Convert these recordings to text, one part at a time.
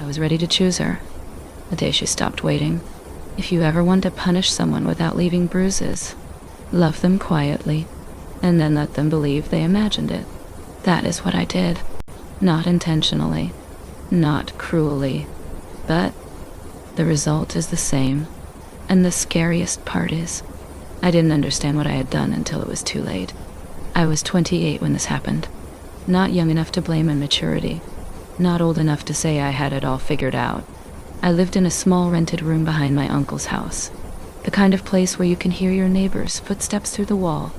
was ready to choose her. The day she stopped waiting. If you ever want to punish someone without leaving bruises, love them quietly, and then let them believe they imagined it. That is what I did. Not intentionally, not cruelly, but the result is the same. And the scariest part is, I didn't understand what I had done until it was too late. I was 28 when this happened. Not young enough to blame immaturity. Not old enough to say I had it all figured out. I lived in a small rented room behind my uncle's house. The kind of place where you can hear your neighbor's footsteps through the wall,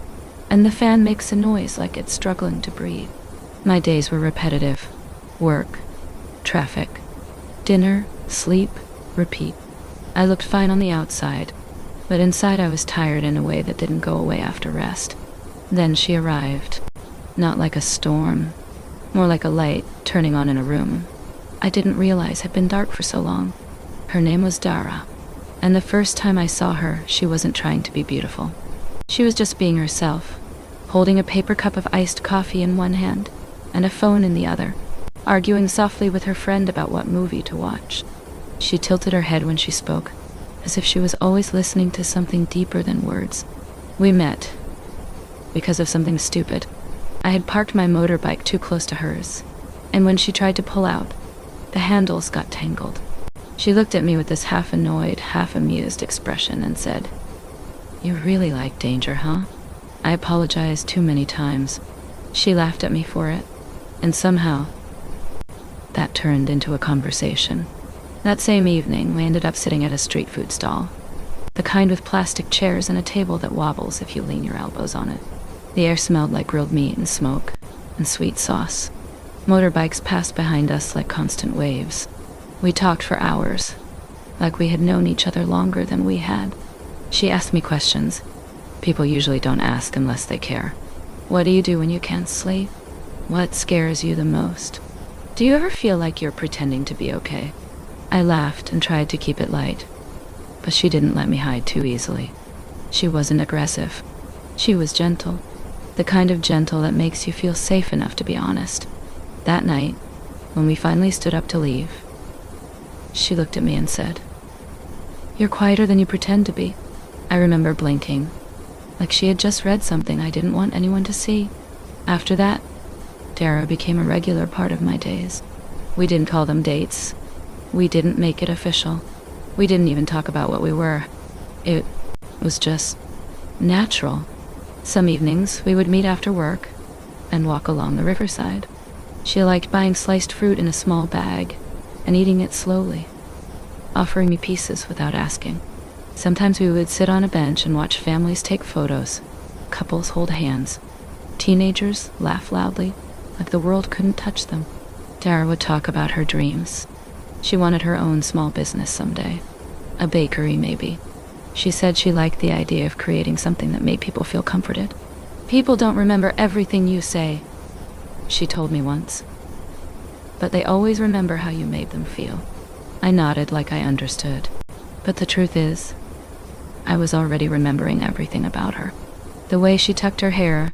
and the fan makes a noise like it's struggling to breathe. My days were repetitive. Work, traffic, dinner, sleep, repeat. I looked fine on the outside, but inside I was tired in a way that didn't go away after rest. Then she arrived. Not like a storm, more like a light turning on in a room I didn't realize had been dark for so long. Her name was Dara, and the first time I saw her, she wasn't trying to be beautiful. She was just being herself, holding a paper cup of iced coffee in one hand and a phone in the other, arguing softly with her friend about what movie to watch. She tilted her head when she spoke, as if she was always listening to something deeper than words. We met because of something stupid. I had parked my motorbike too close to hers, and when she tried to pull out, the handles got tangled. She looked at me with this half-annoyed, half-amused expression and said, "You really like danger, huh?" I apologized too many times. She laughed at me for it, and somehow, that turned into a conversation. That same evening, we ended up sitting at a street food stall. The kind with plastic chairs and a table that wobbles if you lean your elbows on it. The air smelled like grilled meat and smoke, and sweet sauce. Motorbikes passed behind us like constant waves. We talked for hours, like we had known each other longer than we had. She asked me questions people usually don't ask unless they care. What do you do when you can't sleep? What scares you the most? Do you ever feel like you're pretending to be okay? I laughed and tried to keep it light, but she didn't let me hide too easily. She wasn't aggressive. She was gentle, the kind of gentle that makes you feel safe enough to be honest. That night, when we finally stood up to leave, she looked at me and said, "You're quieter than you pretend to be." I remember blinking, like she had just read something I didn't want anyone to see. After that, Dara became a regular part of my days. We didn't call them dates. We didn't make it official. We didn't even talk about what we were. It was just natural. Some evenings, we would meet after work and walk along the riverside. She liked buying sliced fruit in a small bag and eating it slowly, offering me pieces without asking. Sometimes we would sit on a bench and watch families take photos, couples hold hands, teenagers laugh loudly, like the world couldn't touch them. Dara would talk about her dreams. She wanted her own small business someday. A bakery, maybe. She said she liked the idea of creating something that made people feel comforted. "People don't remember everything you say," she told me once, "but they always remember how you made them feel." I nodded like I understood, but the truth is, I was already remembering everything about her. The way she tucked her hair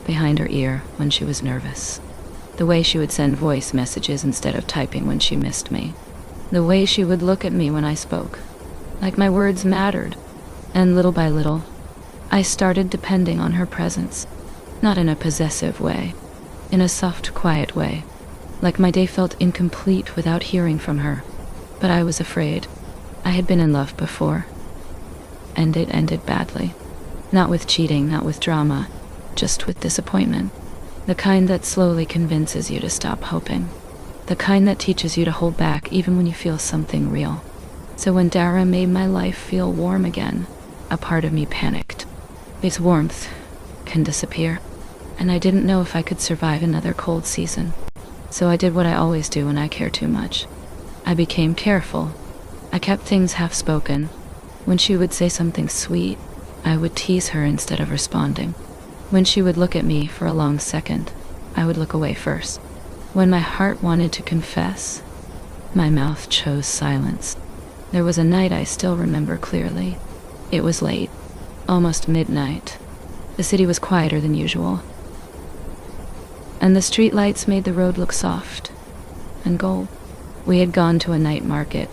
behind her ear when she was nervous. The way she would send voice messages instead of typing when she missed me. The way she would look at me when I spoke, like my words mattered. And little by little, I started depending on her presence. Not in a possessive way, in a soft, quiet way. Like my day felt incomplete without hearing from her. But I was afraid. I had been in love before, and it ended badly. Not with cheating, not with drama, just with disappointment. The kind that slowly convinces you to stop hoping. The kind that teaches you to hold back even when you feel something real. So when Dara made my life feel warm again, a part of me panicked. Its warmth can disappear, and I didn't know if I could survive another cold season. So I did what I always do when I care too much. I became careful. I kept things half-spoken. When she would say something sweet, I would tease her instead of responding. When she would look at me for a long second, I would look away first. When my heart wanted to confess, my mouth chose silence. There was a night I still remember clearly. It was late, almost midnight. The city was quieter than usual, and the street lights made the road look soft and gold. We had gone to a night market,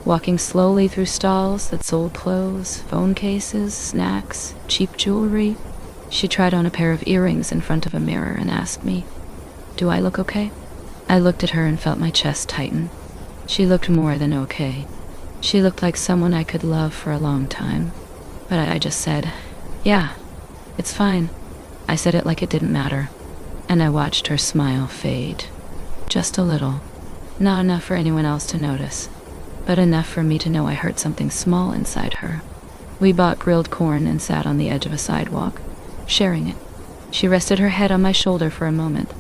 walking slowly through stalls that sold clothes, phone cases, snacks, cheap jewelry. She tried on a pair of earrings in front of a mirror and asked me, "Do I look okay?" I looked at her and felt my chest tighten. She looked more than okay. She looked like someone I could love for a long time. But I just said, "Yeah, it's fine." I said it like it didn't matter. And I watched her smile fade. Just a little. Not enough for anyone else to notice, but enough for me to know I hurt something small inside her. We bought grilled corn and sat on the edge of a sidewalk, sharing it. She rested her head on my shoulder for a moment,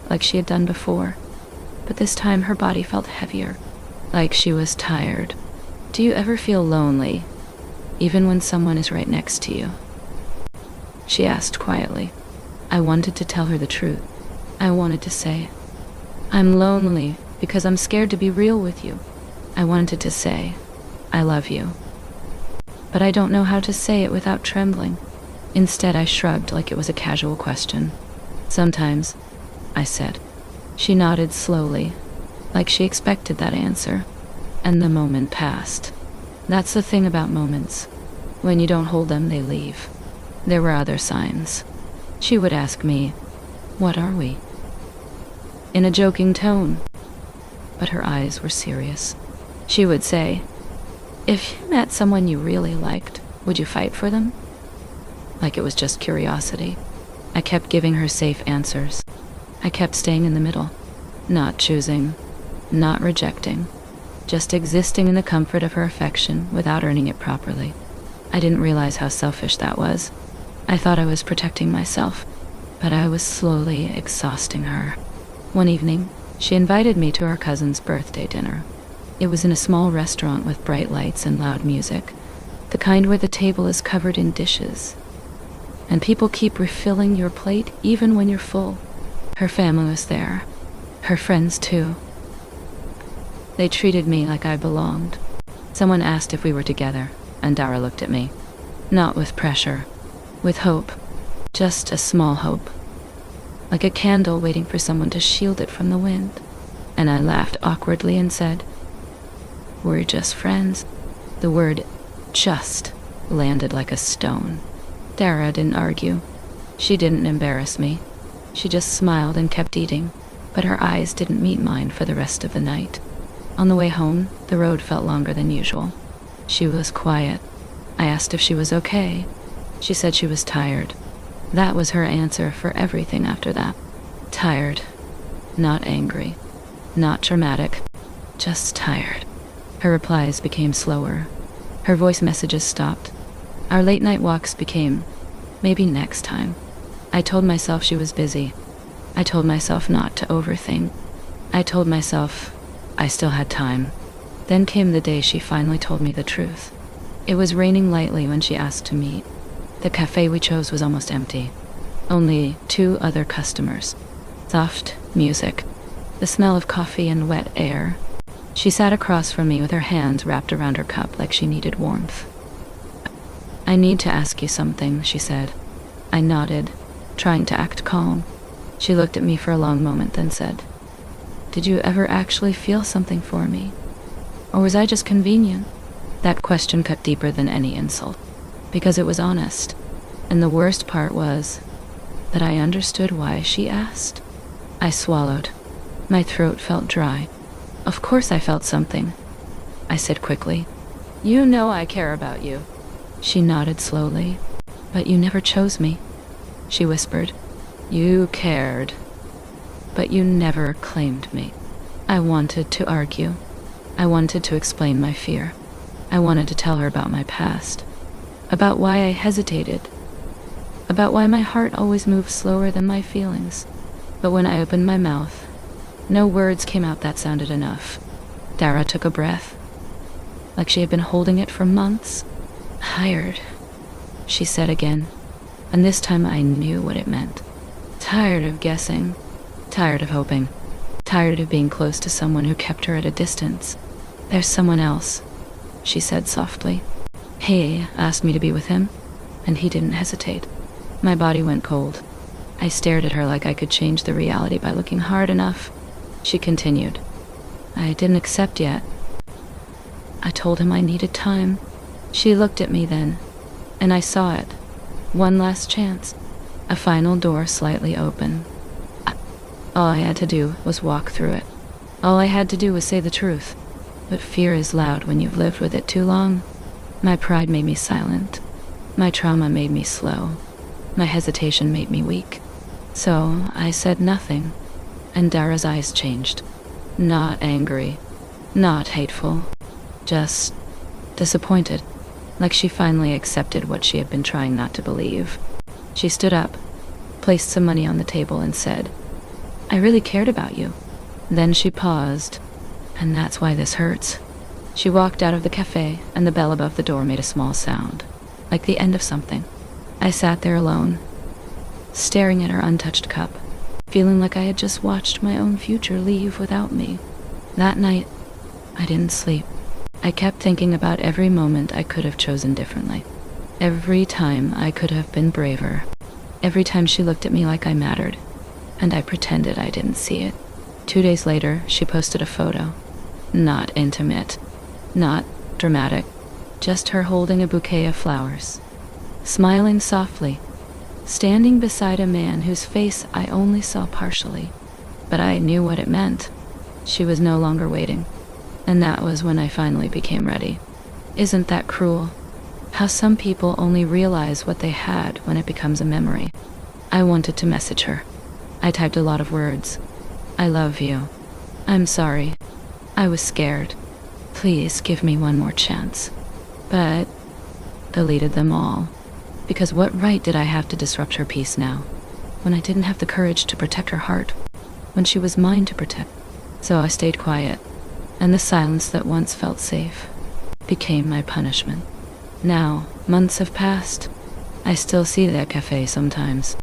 like she had done before, but this time her body felt heavier, like she was tired. Do you ever feel lonely, even when someone is right next to you? She asked quietly. I wanted to tell her the truth. I wanted to say, "I'm lonely because I'm scared to be real with you." I wanted to say, "I love you." But I don't know how to say it without trembling. Instead, I shrugged like it was a casual question. "Sometimes," I said. She nodded slowly, like she expected that answer, and the moment passed. That's the thing about moments. When you don't hold them, they leave. There were other signs. She would ask me, "What are we?" in a joking tone, but her eyes were serious. She would say, "If you met someone you really liked, would you fight for them?" Like it was just curiosity. I kept giving her safe answers. I kept staying in the middle, not choosing, not rejecting, just existing in the comfort of her affection without earning it properly. I didn't realize how selfish that was. I thought I was protecting myself, but I was slowly exhausting her. One evening, she invited me to her cousin's birthday dinner. It was in a small restaurant with bright lights and loud music, the kind where the table is covered in dishes, and people keep refilling your plate even when you're full. Her family was there, her friends too. They treated me like I belonged. Someone asked if we were together, and Dara looked at me, not with pressure, with hope, just a small hope, like a candle waiting for someone to shield it from the wind. And I laughed awkwardly and said, "We're just friends." The word "just" landed like a stone. Dara didn't argue. She didn't embarrass me. She just smiled and kept eating, but her eyes didn't meet mine for the rest of the night. On the way home, the road felt longer than usual. She was quiet. I asked if she was okay. She said she was tired. That was her answer for everything after that. Tired. Not angry. Not dramatic. Just tired. Her replies became slower. Her voice messages stopped. Our late-night walks became, "Maybe next time." I told myself she was busy. I told myself not to overthink. I told myself I still had time. Then came the day she finally told me the truth. It was raining lightly when she asked to meet. The cafe we chose was almost empty. Only 2 other customers. Soft music. The smell of coffee and wet air. She sat across from me with her hands wrapped around her cup like she needed warmth. "I need to ask you something," she said. I nodded, trying to act calm. She looked at me for a long moment, then said, "Did you ever actually feel something for me? Or was I just convenient?" That question cut deeper than any insult, because it was honest. And the worst part was that I understood why she asked. I swallowed. My throat felt dry. Of course I felt something. I said quickly, "You know I care about you." She nodded slowly. "But you never chose me," she whispered. "You cared, but you never claimed me." I wanted to argue. I wanted to explain my fear. I wanted to tell her about my past, about why I hesitated, about why my heart always moved slower than my feelings. But when I opened my mouth, no words came out that sounded enough. Dara took a breath, like she had been holding it for months. "Tired," she said again, and this time I knew what it meant. Tired of guessing, tired of hoping, tired of being close to someone who kept her at a distance. "There's someone else," she said softly. "He asked me to be with him, and he didn't hesitate." My body went cold. I stared at her like I could change the reality by looking hard enough. She continued, I didn't accept yet. I told him I needed time. She looked at me then, and I saw it. One last chance. A final door slightly open. All I had to do was walk through it. All I had to do was say the truth. But fear is loud when you've lived with it too long. My pride made me silent. My trauma made me slow. My hesitation made me weak. So I said nothing, and Dara's eyes changed. Not angry, not hateful, just disappointed, like she finally accepted what she had been trying not to believe. She stood up, placed some money on the table, and said, "I really cared about you." Then she paused, and that's why this hurts. She walked out of the cafe, and the bell above the door made a small sound, like the end of something. I sat there alone, staring at her untouched cup, feeling like I had just watched my own future leave without me. That night, I didn't sleep. I kept thinking about every moment I could have chosen differently. Every time I could have been braver. Every time she looked at me like I mattered, and I pretended I didn't see it. 2 days later, she posted a photo. Not intimate, not dramatic, just her holding a bouquet of flowers, smiling softly, standing beside a man whose face I only saw partially, but I knew what it meant. She was no longer waiting, and that was when I finally became ready. Isn't that cruel? How some people only realize what they had when it becomes a memory. I wanted to message her. I typed a lot of words. I love you. I'm sorry. I was scared. Please give me one more chance. But deleted them all. Because what right did I have to disrupt her peace now, when I didn't have the courage to protect her heart, when she was mine to protect? So I stayed quiet, and the silence that once felt safe became my punishment. Now, months have passed. I still see that cafe sometimes.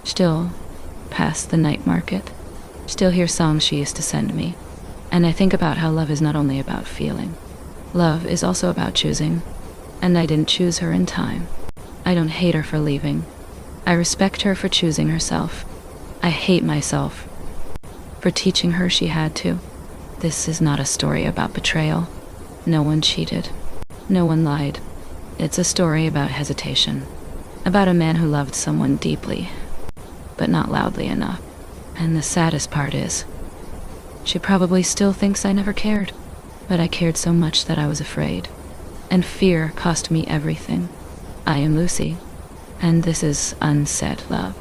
Still pass the night market. Still hear songs she used to send me. And I think about how love is not only about feeling. Love is also about choosing. And I didn't choose her in time. I don't hate her for leaving. I respect her for choosing herself. I hate myself for teaching her she had to. This is not a story about betrayal. No one cheated. No one lied. It's a story about hesitation. About a man who loved someone deeply, but not loudly enough. And the saddest part is, she probably still thinks I never cared. But I cared so much that I was afraid. And fear cost me everything. I am Lucy, and this is Unsaid Love.